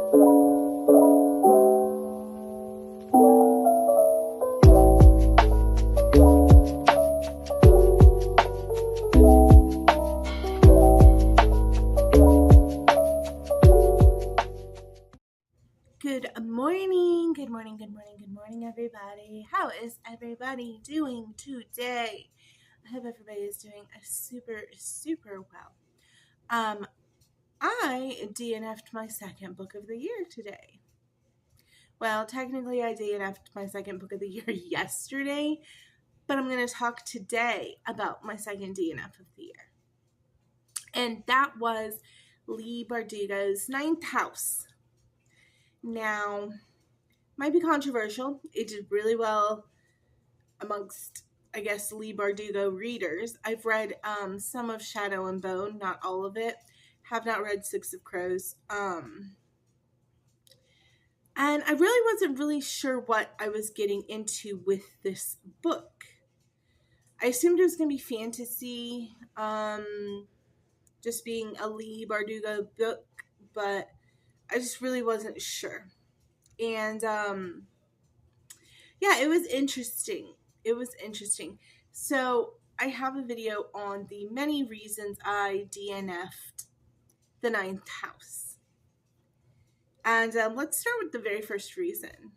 Good morning, everybody. How is everybody doing today? I hope everybody is doing super well. I DNF'd my second book of the year today. Well, technically I DNF'd my second book of the year yesterday, but I'm going to talk today about my second DNF of the year. And that was Leigh Bardugo's Ninth House. Now, might be controversial. It did really well amongst, I guess, Leigh Bardugo readers. I've read some of Shadow and Bone, not all of it. Have not read Six of Crows. And I really wasn't really sure what I was getting into with this book. I assumed it was going to be fantasy, just being a Leigh Bardugo book, but I just really wasn't sure. And yeah, it was interesting. So I have a video on the many reasons I DNF'd the Ninth House. And let's start with the very first reason.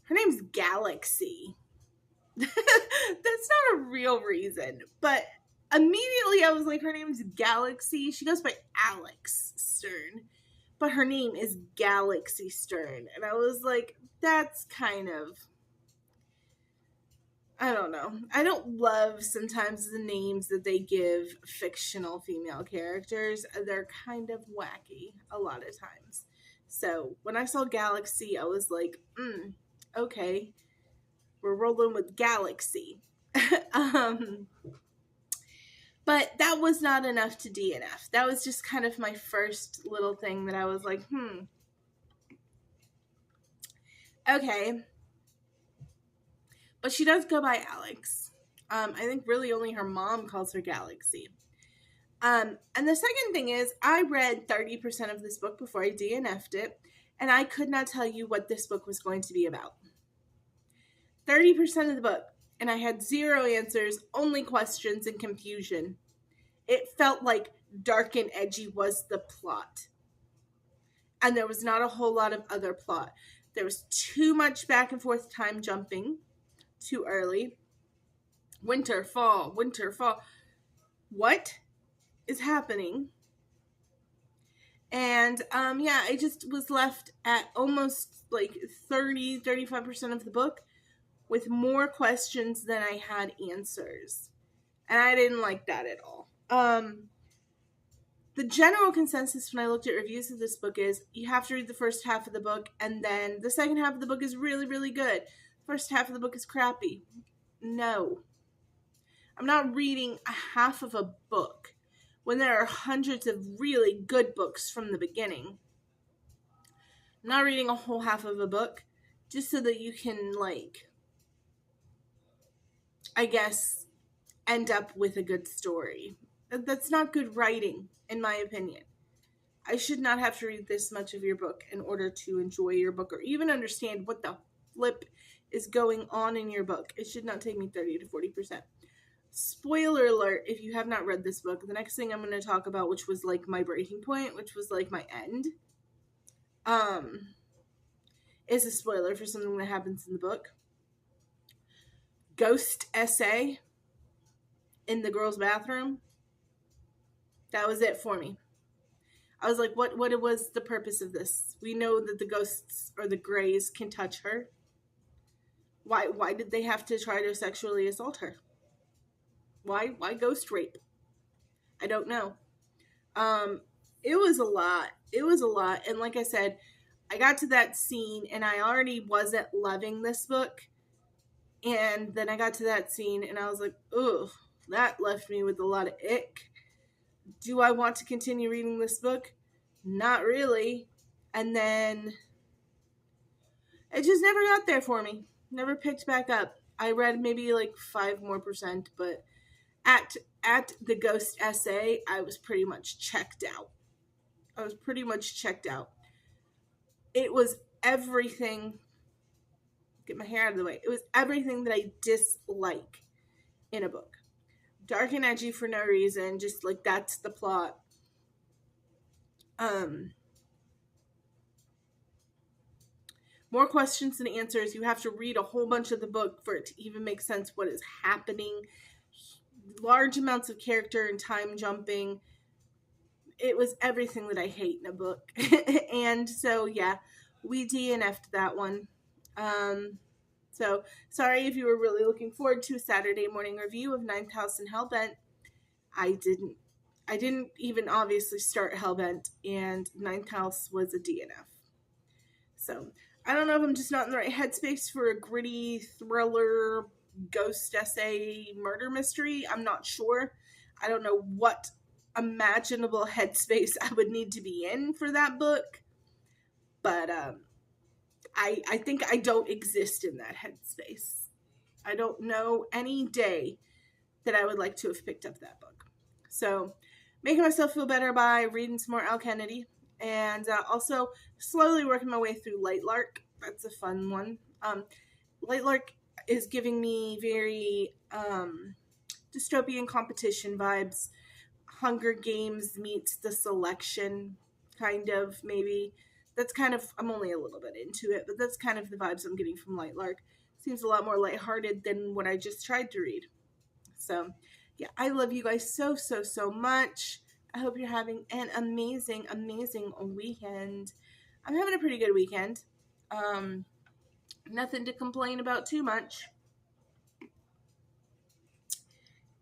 Her name's Galaxy. That's not a real reason, but immediately I was like, her name's Galaxy. She goes by Alex Stern, but her name is Galaxy Stern. And I was like, that's kind of, I don't know. I don't love sometimes the names that they give fictional female characters. They're kind of wacky a lot of times. So when I saw Galaxy, I was like, okay, we're rolling with Galaxy. But that was not enough to DNF. That was just kind of my first little thing that I was like, okay. But she does go by Alex. I think really only her mom calls her Galaxy. And the second thing is, I read 30% of this book before I DNF'd it, and I could not tell you what this book was going to be about. 30% of the book, and I had zero answers, only questions and confusion. It felt like dark and edgy was the plot. And there was not a whole lot of other plot. There was too much back and forth time jumping. Too early. Winter, fall. What is happening? And yeah, I just was left at almost like 35% of the book with more questions than I had answers. And I didn't like that at all. The general consensus when I looked at reviews of this book is you have to read the first half of the book, and then the second half of the book is really, really good. First half of the book is crappy. No. I'm not reading a half of a book when there are hundreds of really good books from the beginning. I'm not reading a whole half of a book just so that you can, like, I guess, end up with a good story. That's not good writing, in my opinion. I should not have to read this much of your book in order to enjoy your book or even understand what the flip is going on in your book. It should not take me 30 to 40%. Spoiler alert, if you have not read this book, the next thing I'm going to talk about, which was like my breaking point, which was like my end, is a spoiler for something that happens in the book. Ghost essay in the girls' bathroom. That was it for me. I was like, what was the purpose of this? We know that the ghosts or the grays can touch her. Why did they have to try to sexually assault her? Why ghost rape? I don't know. It was a lot. And like I said, I got to that scene and I already wasn't loving this book. And then I got to that scene and I was like, ugh, that left me with a lot of ick. Do I want to continue reading this book? Not really. And then it just never got there for me. Never picked back up. I read maybe like 5% more, but at the ghost essay, I was pretty much checked out. it was everything. Get my hair out of the way. It was everything that I dislike in a book. Dark and edgy for no reason, just like that's the plot. More questions than answers. You have to read a whole bunch of the book for it to even make sense what is happening. Large amounts of character and time jumping. It was everything that I hate in a book. And so, yeah, we DNF'd that one. So, sorry if you were really looking forward to a Saturday morning review of Ninth House and Hellbent. I didn't even obviously start Hellbent, and Ninth House was a DNF. So, I don't know if I'm just not in the right headspace for a gritty thriller, ghost essay, murder mystery. I'm not sure. I don't know what imaginable headspace I would need to be in for that book. But I think I don't exist in that headspace. I don't know any day that I would like to have picked up that book. So, making myself feel better by reading some more Al Kennedy. And also slowly working my way through Lightlark. That's a fun one. Lightlark is giving me very dystopian competition vibes. Hunger Games meets The Selection, kind of, maybe. That's kind of, I'm only a little bit into it, but that's kind of the vibes I'm getting from Lightlark. Seems a lot more lighthearted than what I just tried to read. So, yeah, I love you guys so, so, so much. I hope you're having an amazing, amazing weekend. I'm having a pretty good weekend. Nothing to complain about too much.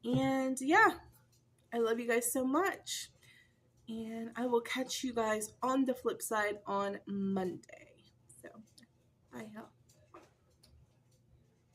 And yeah, I love you guys so much. And I will catch you guys on the flip side on Monday. So, bye, y'all.